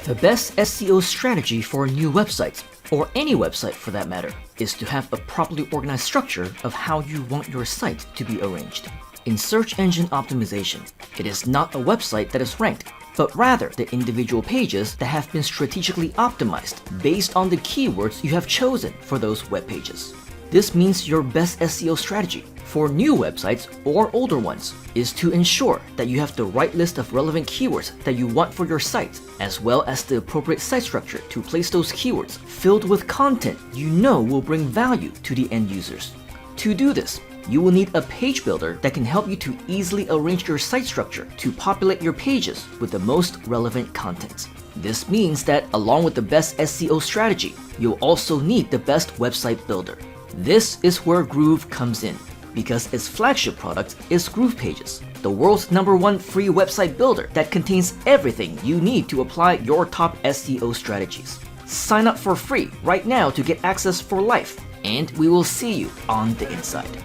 The best SEO strategy for new websites, or any website for that matter, is to have a properly organized structure of how you want your site to be arranged. In search engine optimization, it is not a website that is ranked, but rather the individual pages that have been strategically optimized based on the keywords you have chosen for those web pages. This means your best SEO strategy for new websites or older ones is to ensure that you have the right list of relevant keywords that you want for your site, as well as the appropriate site structure to place those keywords filled with content you know will bring value to the end users. To do this, you will need a page builder that can help you to easily arrange your site structure to populate your pages with the most relevant content. This means that along with the best SEO strategy, you'll also need the best website builder. This is where Groove comes in, because its flagship product is Groove Pages, the world's #1 free website builder that contains everything you need to apply your top SEO strategies. Sign up for free right now to get access for life, and we will see you on the inside.